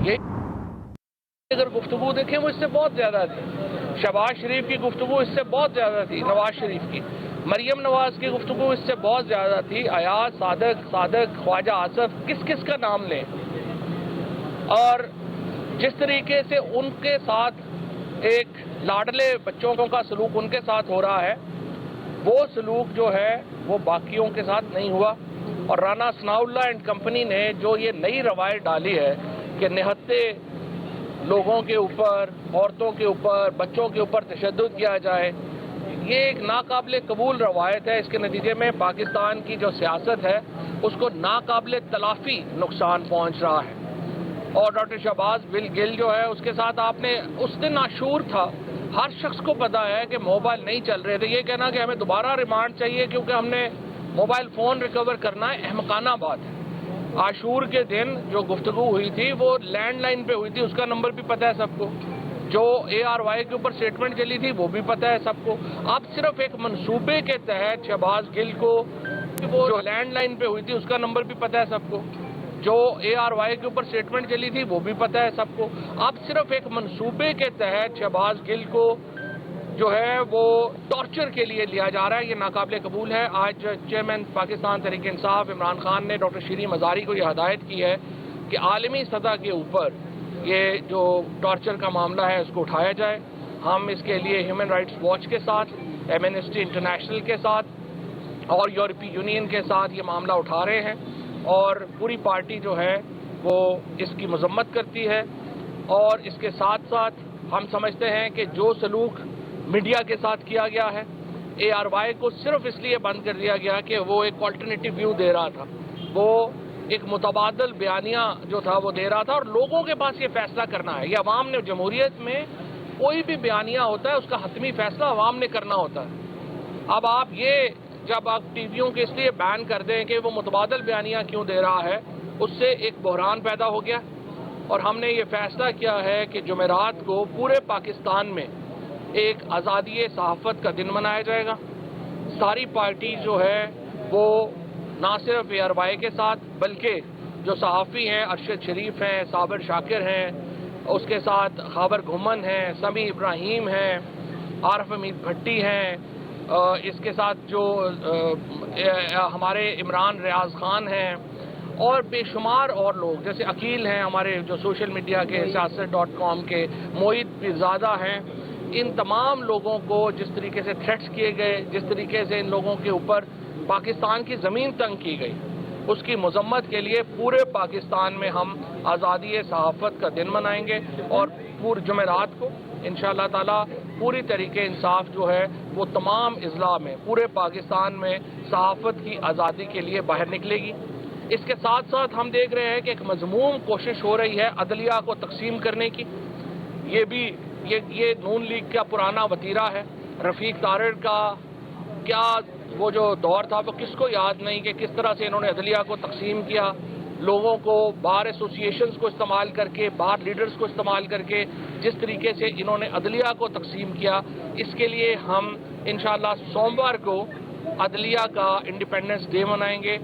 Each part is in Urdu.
یہ اگر گفتگو دیکھیں وہ اس سے بہت زیادہ تھی. شہباز شریف کی گفتگو اس سے بہت زیادہ تھی. نواز شریف کی, مریم نواز کی گفتگو اس سے بہت زیادہ تھی. ایاز, صادق, خواجہ آصف, کس کا نام لیں. اور جس طریقے سے ان کے ساتھ ایک لاڈلے بچوں کا سلوک ان کے ساتھ ہو رہا ہے, وہ سلوک جو ہے وہ باقیوں کے ساتھ نہیں ہوا. اور رانا ثناء اللہ اینڈ کمپنی نے جو یہ نئی روایت ڈالی ہے کہ نہتے لوگوں کے اوپر, عورتوں کے اوپر, بچوں کے اوپر تشدد کیا جائے, یہ ایک ناقابل قبول روایت ہے. اس کے نتیجے میں پاکستان کی جو سیاست ہے اس کو ناقابل تلافی نقصان پہنچ رہا ہے. اور ڈاکٹر شہباز گل جو ہے اس کے ساتھ آپ نے اس دن عاشور تھا, ہر شخص کو پتا ہے کہ موبائل نہیں چل رہے تھے. یہ کہنا کہ ہمیں دوبارہ ریمانڈ چاہیے کیونکہ ہم نے موبائل فون ریکور کرنا ہے, احمقانہ بات ہے. عاشور کے دن جو گفتگو ہوئی تھی وہ لینڈ لائن پہ ہوئی تھی, اس کا نمبر بھی پتہ ہے سب کو. جو ARY کے اوپر سٹیٹمنٹ چلی تھی وہ بھی پتہ ہے سب کو. اب صرف ایک منصوبے کے تحت شہباز گل کو وہ جو لینڈ لائن پہ ہوئی تھی اس کا نمبر بھی پتہ ہے سب کو, جو ARY کے اوپر سٹیٹمنٹ چلی تھی وہ بھی پتہ ہے سب کو. اب صرف ایک منصوبے کے تحت شہباز گل کو جو ہے وہ ٹارچر کے لیے لیا جا رہا ہے. یہ ناقابل قبول ہے. آج چیئرمین پاکستان تحریک انصاف عمران خان نے ڈاکٹر شیریں مزاری کو یہ ہدایت کی ہے کہ عالمی سطح کے اوپر یہ جو ٹارچر کا معاملہ ہے اس کو اٹھایا جائے. ہم اس کے لیے ہیومن رائٹس واچ کے ساتھ, ایمنسٹی انٹرنیشنل کے ساتھ اور یورپی یونین کے ساتھ یہ معاملہ اٹھا رہے ہیں. اور پوری پارٹی جو ہے وہ اس کی مذمت کرتی ہے. اور اس کے ساتھ ساتھ ہم سمجھتے ہیں کہ جو سلوک میڈیا کے ساتھ کیا گیا ہے, ARY کو صرف اس لیے بند کر دیا گیا کہ وہ ایک آلٹرنیٹیو ویو دے رہا تھا, وہ ایک متبادل بیانیہ جو تھا وہ دے رہا تھا. اور لوگوں کے پاس یہ فیصلہ کرنا ہے. یہ عوام نے, جمہوریت میں کوئی بھی بیانیہ ہوتا ہے اس کا حتمی فیصلہ عوام نے کرنا ہوتا ہے. اب آپ یہ جب آپ ٹی ویوں کے اس لیے بین کر دیں کہ وہ متبادل بیانیہ کیوں دے رہا ہے, اس سے ایک بحران پیدا ہو گیا. اور ہم نے یہ فیصلہ کیا ہے کہ جمعرات کو پورے پاکستان میں ایک آزادی صحافت کا دن منایا جائے گا. ساری پارٹی جو ہے وہ نہ صرف ARY کے ساتھ بلکہ جو صحافی ہیں, ارشد شریف ہیں, صابر شاکر ہیں, اس کے ساتھ خاور گھمن ہیں, سمیع ابراہیم ہیں, عارف حمید بھٹی ہیں, اس کے ساتھ جو ہمارے عمران ریاض خان ہیں اور بے شمار اور لوگ جیسے عقیل ہیں ہمارے جو سوشل میڈیا کے سیاست.com کے, موعد پیرزادہ ہیں. ان تمام لوگوں کو جس طریقے سے تھریٹس کیے گئے, جس طریقے سے ان لوگوں کے اوپر پاکستان کی زمین تنگ کی گئی, اس کی مذمت کے لیے پورے پاکستان میں ہم آزادی صحافت کا دن منائیں گے. اور پورے جمعرات کو انشاءاللہ تعالی پوری طریقے انصاف جو ہے وہ تمام اضلاع میں پورے پاکستان میں صحافت کی آزادی کے لیے باہر نکلے گی. اس کے ساتھ ساتھ ہم دیکھ رہے ہیں کہ ایک مذموم کوشش ہو رہی ہے عدلیہ کو تقسیم کرنے کی. یہ بھی یہ نون لیگ کا پرانا وتیرہ ہے. رفیق تارڑ کا کیا وہ جو دور تھا وہ کس کو یاد نہیں کہ کس طرح سے انہوں نے عدلیہ کو تقسیم کیا, لوگوں کو بار ایسوسیشنز کو استعمال کر کے, بار لیڈرز کو استعمال کر کے جس طریقے سے انہوں نے عدلیہ کو تقسیم کیا. اس کے لیے ہم انشاءاللہ سوموار کو عدلیہ کا انڈیپینڈنس ڈے منائیں گے.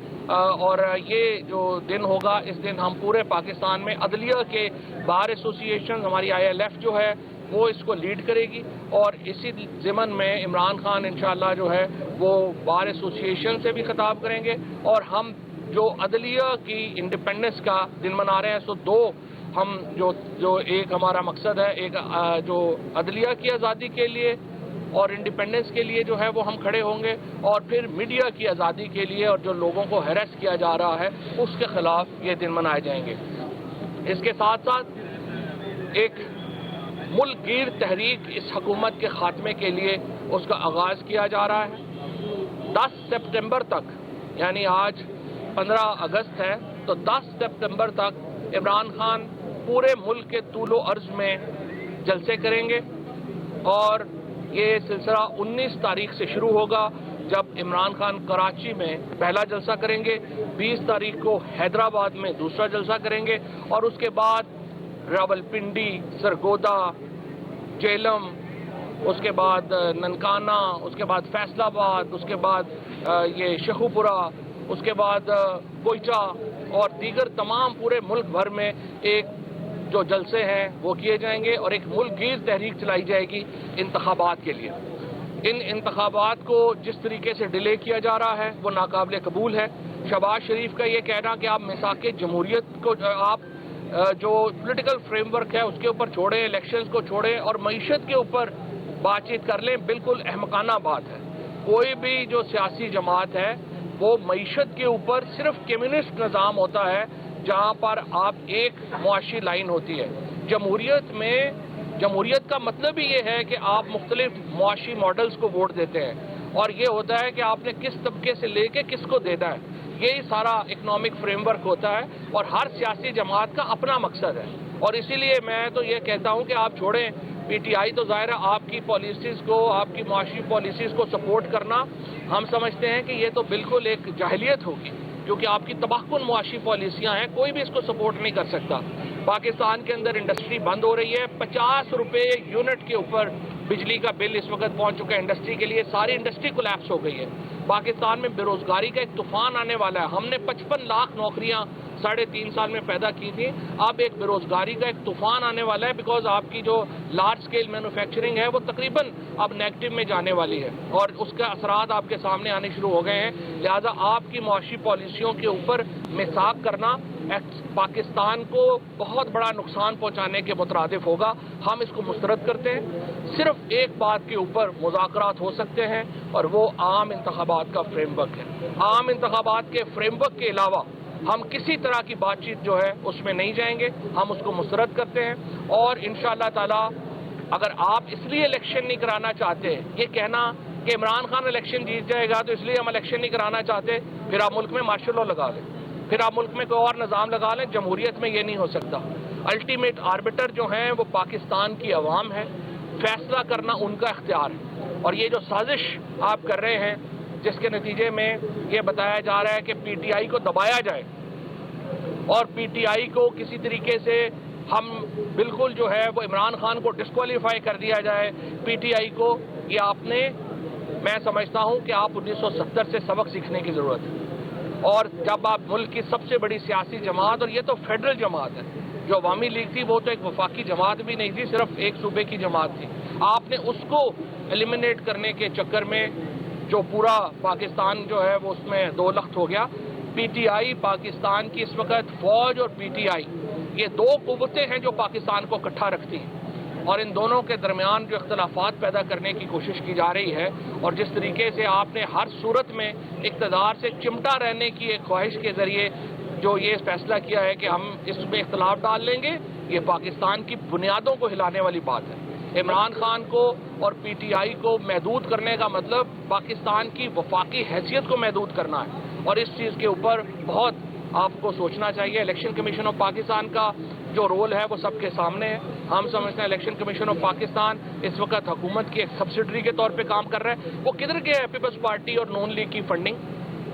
اور یہ جو دن ہوگا اس دن ہم پورے پاکستان میں عدلیہ کے بار ایسوسیشن, ہماری ILF جو ہے وہ اس کو لیڈ کرے گی. اور اسی ضمن میں عمران خان انشاءاللہ جو ہے وہ بار ایسوسیشن سے بھی خطاب کریں گے. اور ہم جو عدلیہ کی انڈیپینڈنس کا دن منا رہے ہیں, سو دو ہم جو ایک ہمارا مقصد ہے, ایک جو عدلیہ کی آزادی کے لیے اور انڈیپینڈنس کے لیے جو ہے وہ ہم کھڑے ہوں گے, اور پھر میڈیا کی آزادی کے لیے اور جو لوگوں کو ہیریس کیا جا رہا ہے اس کے خلاف یہ دن منائے جائیں گے. اس کے ساتھ ساتھ ایک ملک گیر تحریک اس حکومت کے خاتمے کے لیے اس کا آغاز کیا جا رہا ہے. 10 سپٹمبر تک, یعنی آج 15 اگست ہے, تو 10 سپٹمبر تک عمران خان پورے ملک کے طول و عرض میں جلسے کریں گے. اور یہ سلسلہ 19 تاریخ سے شروع ہوگا جب عمران خان کراچی میں پہلا جلسہ کریں گے, 20 تاریخ کو حیدرآباد میں دوسرا جلسہ کریں گے, اور اس کے بعد راولپنڈی, سرگودا, جیلم, اس کے بعد ننکانہ, اس کے بعد فیصل آباد, اس کے بعد یہ شیخوپورہ, اس کے بعد کوئٹہ اور دیگر تمام پورے ملک بھر میں ایک جو جلسے ہیں وہ کیے جائیں گے اور ایک ملک گیر تحریک چلائی جائے گی انتخابات کے لیے. ان انتخابات کو جس طریقے سے ڈیلے کیا جا رہا ہے وہ ناقابل قبول ہے. شہباز شریف کا یہ کہنا کہ آپ میثاق جمہوریت کو آپ جو پولیٹیکل فریم ورک ہے اس کے اوپر چھوڑیں, الیکشنز کو چھوڑیں اور معیشت کے اوپر بات چیت کر لیں, بالکل احمقانہ بات ہے. کوئی بھی جو سیاسی جماعت ہے وہ معیشت کے اوپر صرف کمیونسٹ نظام ہوتا ہے جہاں پر آپ ایک معاشی لائن ہوتی ہے. جمہوریت کا مطلب ہی یہ ہے کہ آپ مختلف معاشی ماڈلز کو ووٹ دیتے ہیں اور یہ ہوتا ہے کہ آپ نے کس طبقے سے لے کے کس کو دینا ہے. یہی سارا اکنامک فریم ورک ہوتا ہے اور ہر سیاسی جماعت کا اپنا مقصد ہے. اور اسی لیے میں تو یہ کہتا ہوں کہ آپ چھوڑیں پی ٹی آئی. تو ظاہر ہے آپ کی پالیسیز کو, آپ کی معاشی پالیسیز کو سپورٹ کرنا ہم سمجھتے ہیں کہ یہ تو بالکل ایک جاہلیت ہوگی کیونکہ آپ کی تباہ کن معاشی پالیسیاں ہیں, کوئی بھی اس کو سپورٹ نہیں کر سکتا. پاکستان کے اندر انڈسٹری بند ہو رہی ہے, 50 روپے یونٹ کے اوپر بجلی کا بل اس وقت پہنچ چکا ہے انڈسٹری کے لیے. ساری انڈسٹری کولیپس ہو گئی ہے. پاکستان میں بے روزگاری کا ایک طوفان آنے والا ہے. ہم نے 55 لاکھ نوکریاں 3.5 سال میں پیدا کی تھی. اب ایک بے روزگاری کا ایک طوفان آنے والا ہے بیکاز آپ کی جو لارج سکیل مینوفیکچرنگ ہے وہ تقریباً اب نیگیٹو میں جانے والی ہے اور اس کے اثرات آپ کے سامنے آنے شروع ہو گئے ہیں. لہذا آپ کی معاشی پالیسیوں کے اوپر میثاق کرنا پاکستان کو بہت بڑا نقصان پہنچانے کے مترادف ہوگا. ہم اس کو مسترد کرتے ہیں. صرف ایک بات کے اوپر مذاکرات ہو سکتے ہیں اور وہ عام انتخابات کا فریم ورک ہے. عام انتخابات کے فریم ورک کے علاوہ ہم کسی طرح کی بات چیت جو ہے اس میں نہیں جائیں گے. ہم اس کو مسترد کرتے ہیں اور انشاءاللہ تعالی اگر آپ اس لیے الیکشن نہیں کرانا چاہتے, یہ کہنا کہ عمران خان الیکشن جیت جائے گا تو اس لیے ہم الیکشن نہیں کرانا چاہتے, پھر آپ ملک میں مارشل لا لگا لیں, پھر آپ ملک میں کوئی اور نظام لگا لیں. جمہوریت میں یہ نہیں ہو سکتا. الٹیمیٹ آربیٹر جو ہیں وہ پاکستان کی عوام ہے, فیصلہ کرنا ان کا اختیار ہے. اور یہ جو سازش آپ کر رہے ہیں جس کے نتیجے میں یہ بتایا جا رہا ہے کہ پی ٹی آئی کو دبایا جائے اور پی ٹی آئی کو کسی طریقے سے ہم بالکل جو ہے وہ عمران خان کو ڈسکوالیفائی کر دیا جائے پی ٹی آئی کو, یہ آپ نے, میں سمجھتا ہوں کہ آپ 1970 سے سبق سیکھنے کی ضرورت ہے. اور جب آپ ملک کی سب سے بڑی سیاسی جماعت, اور یہ تو فیڈرل جماعت ہے, جو عوامی لیگ تھی وہ تو ایک وفاقی جماعت بھی نہیں تھی, صرف ایک صوبے کی جماعت تھی. آپ نے اس کو ایلیمنیٹ کرنے کے چکر میں جو پورا پاکستان جو ہے وہ اس میں دو لخت ہو گیا. پی ٹی آئی پاکستان کی اس وقت فوج اور پی ٹی آئی یہ دو قوتیں ہیں جو پاکستان کو اکٹھا رکھتی ہیں اور ان دونوں کے درمیان جو اختلافات پیدا کرنے کی کوشش کی جا رہی ہے اور جس طریقے سے آپ نے ہر صورت میں اقتدار سے چمٹا رہنے کی ایک خواہش کے ذریعے جو یہ فیصلہ کیا ہے کہ ہم اس میں اختلاف ڈال لیں گے, یہ پاکستان کی بنیادوں کو ہلانے والی بات ہے. عمران خان کو اور پی ٹی آئی کو محدود کرنے کا مطلب پاکستان کی وفاقی حیثیت کو محدود کرنا ہے اور اس چیز کے اوپر بہت آپ کو سوچنا چاہیے. الیکشن کمیشن آف پاکستان کا جو رول ہے وہ سب کے سامنے ہے. ہم سمجھتے ہیں الیکشن کمیشن آف پاکستان اس وقت حکومت کی ایک سبسڈری کے طور پہ کام کر رہا ہے. وہ کدھر گیا ہے پیپلز پارٹی اور نون لیگ کی فنڈنگ؟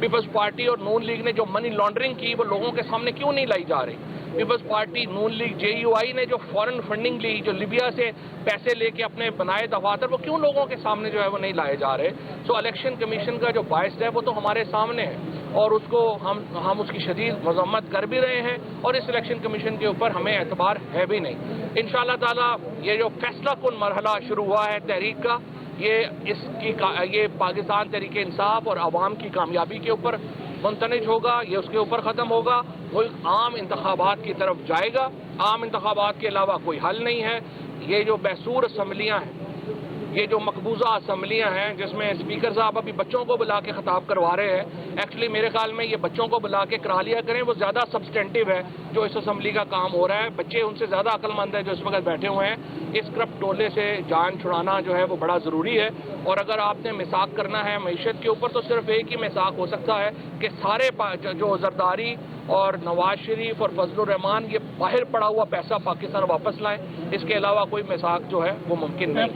پیپلز پارٹی اور نون لیگ نے جو منی لانڈرنگ کی وہ لوگوں کے سامنے کیوں نہیں لائی جا رہی؟ Peoples Party, Noon League, J U I نے جو فورن فنڈنگ لی, جو لیبیا سے پیسے لے کے اپنے بنائے دفاتر, وہ کیوں لوگوں کے سامنے جو ہے وہ نہیں لائے جا رہے؟ سو الیکشن کمیشن کا جو باعث ہے وہ تو ہمارے سامنے ہے اور اس کو ہم اس کی شدید مذمت کر بھی رہے ہیں اور اس الیکشن کمیشن کے اوپر ہمیں اعتبار ہے بھی نہیں. انشاءاللہ تعالی یہ جو فیصلہ کن مرحلہ شروع ہوا ہے تحریک کا, یہ پاکستان تحریک انصاف اور عوام کی کامیابی کے اوپر منتنج ہوگا, یہ اس کے اوپر ختم ہوگا. ملک عام انتخابات کی طرف جائے گا. عام انتخابات کے علاوہ کوئی حل نہیں ہے. یہ جو بیسور اسمبلیاں ہیں, یہ جو مقبوضہ اسمبلیاں ہیں جس میں اسپیکر صاحب ابھی بچوں کو بلا کے خطاب کروا رہے ہیں, ایکچولی میرے خیال میں یہ بچوں کو بلا کے کرا لیا کریں, وہ زیادہ سبسٹینٹیو ہے جو اس اسمبلی کا کام ہو رہا ہے. بچے ان سے زیادہ عقل مند ہیں جو اس وقت بیٹھے ہوئے ہیں. اس کرپٹ ٹولے سے جان چھڑانا جو ہے وہ بڑا ضروری ہے. اور اگر آپ نے میثاق کرنا ہے معیشت کے اوپر تو صرف ایک ہی میثاق ہو سکتا ہے کہ سارے جو زرداری اور نواز شریف اور فضل الرحمان یہ باہر پڑا ہوا پیسہ پاکستان واپس لائیں. اس کے علاوہ کوئی میثاق جو ہے وہ ممکن نہیں.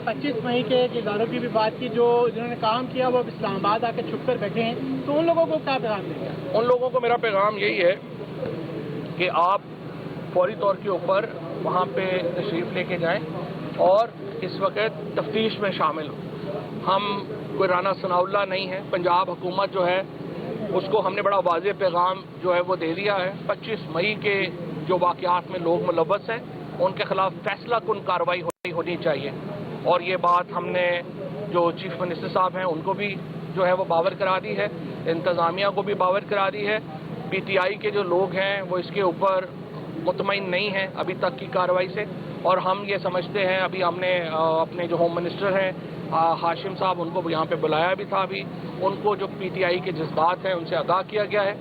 25 مئی کے اداروں کی بھی بات کی, جو جنہوں نے کام کیا وہ اسلام آباد آ کے چھپ کر بیٹھے ہیں, تو ان لوگوں کو کیا پیغام دیں گے؟ ان لوگوں کو میرا پیغام یہی ہے کہ آپ فوری طور کے اوپر وہاں پہ تشریف لے کے جائیں اور اس وقت تفتیش میں شامل ہوں. ہم کوئی رانا ثناء اللہ نہیں ہے. پنجاب حکومت جو ہے اس کو ہم نے بڑا واضح پیغام جو ہے وہ دے دیا ہے. 25 مئی کے جو واقعات میں لوگ ملوث ہیں ان کے خلاف فیصلہ کن کارروائی ہونی چاہیے. اور یہ بات ہم نے جو چیف منسٹر صاحب ہیں ان کو بھی جو ہے وہ باور کرا دی ہے, انتظامیہ کو بھی باور کرا دی ہے. پی ٹی آئی کے جو لوگ ہیں وہ اس کے اوپر مطمئن نہیں ہیں ابھی تک کی کارروائی سے, اور ہم یہ سمجھتے ہیں, ابھی ہم نے اپنے جو ہوم منسٹر ہیں ہاشم صاحب ان کو یہاں پہ بلایا بھی تھا, ابھی ان کو جو پی ٹی آئی کے جذبات ہیں ان سے آگاہ کیا گیا ہے.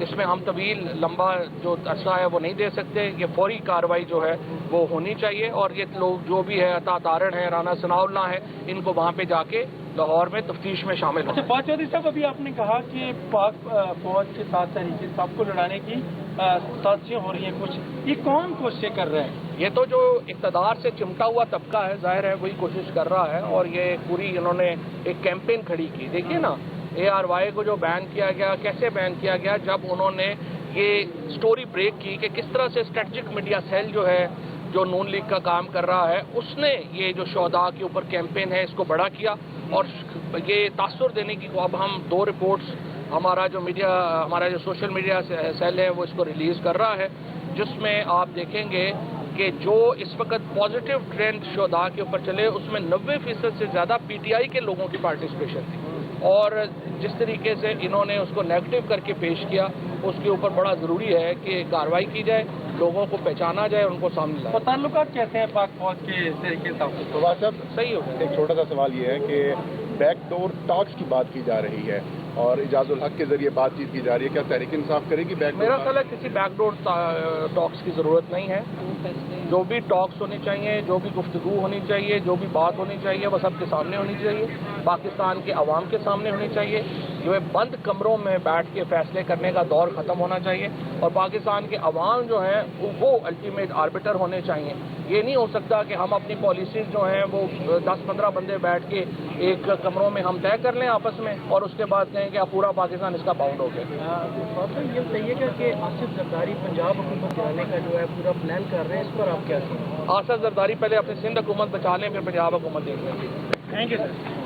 اس میں ہم طویل لمبا جو عرصہ ہے وہ نہیں دے سکتے, یہ فوری کارروائی جو ہے وہ ہونی چاہیے. اور یہ لوگ جو بھی ہے عطا تارڑ ہیں, رانا ثناء اللہ ہیں, ان کو وہاں پہ جا کے لاہور میں تفتیش میں شامل اچھا فواد چودھری صاحب, ابھی آپ نے کہا کہ پاک فوج کے ساتھ تحریک انصاف کو لڑانے کی سازشیں ہو رہی ہیں کچھ, یہ کون کوششیں کر رہے ہیں؟ یہ تو جو اقتدار سے چمٹا ہوا طبقہ ہے ظاہر ہے وہی کوشش کر رہا ہے, اور یہ پوری انہوں نے ایک کیمپین کھڑی کی. دیکھیے نا, اے آر وائی کو جو بین کیا گیا, کیسے بین کیا گیا, جب انہوں نے یہ سٹوری بریک کی کہ کس طرح سے اسٹریٹجک میڈیا سیل جو ہے جو نون لیگ کا کام کر رہا ہے اس نے یہ جو شہداء کے اوپر کیمپین ہے اس کو بڑا کیا, اور یہ تاثر دینے کی اب ہم 2 رپورٹس ہمارا جو سوشل میڈیا سیل ہے وہ اس کو ریلیز کر رہا ہے, جس میں آپ دیکھیں گے کہ جو اس وقت پازیٹیو ٹرینڈ شہداء کے اوپر چلے اس میں 90% سے زیادہ پی ٹی آئی کے لوگوں کی پارٹیسپیشن تھی. اور جس طریقے سے انہوں نے اس کو نیگیٹو کر کے پیش کیا اس کے اوپر بڑا ضروری ہے کہ کارروائی کی جائے, لوگوں کو پہچانا جائے, ان کو سامنے لایا. تعلقات کیسے ہیں پاک فوج کے تحریک انصاف سے؟ فواد صاحب صحیح ہو گیا. ایک چھوٹا سا سوال یہ ہے کہ بیک ڈور ٹاکس کی بات کی جا رہی ہے اور اعجاز الحق کے ذریعے بات چیت کی جا رہی ہے, کیا تحریک انصاف کرے گی بیک ڈور؟ میرا خیال ہے کسی بیک ڈور ٹاکس کی ضرورت نہیں ہے. جو بھی ٹاکس ہونی چاہیے, جو بھی گفتگو ہونی چاہیے, جو بھی بات ہونی چاہیے وہ سب کے سامنے ہونی چاہیے, پاکستان کے عوام کے سامنے ہونی چاہیے. یہ بند کمروں میں بیٹھ کے فیصلے کرنے کا دور ختم ہونا چاہیے, اور پاکستان کے عوام جو ہیں وہ الٹیمیٹ آربیٹر ہونے چاہیے. یہ نہیں ہو سکتا کہ ہم اپنی پالیسیز جو ہیں وہ 10-15 بندے بیٹھ کے ایک کمروں میں ہم طے کر لیں آپس میں, اور اس کے بعد کہیں کہ پورا پاکستان اس کا باؤنڈ ہو گیا. یہ بتائیے گا کہ آصف زرداری پنجاب حکومت چلانے کا جو ہے پورا پلان کر رہے ہیں, اس پر آپ کیا کہیں؟ آصف زرداری پہلے اپنی سندھ حکومت بچا لیں, پھر پنجاب حکومت دیکھ لیں. Thank you sir.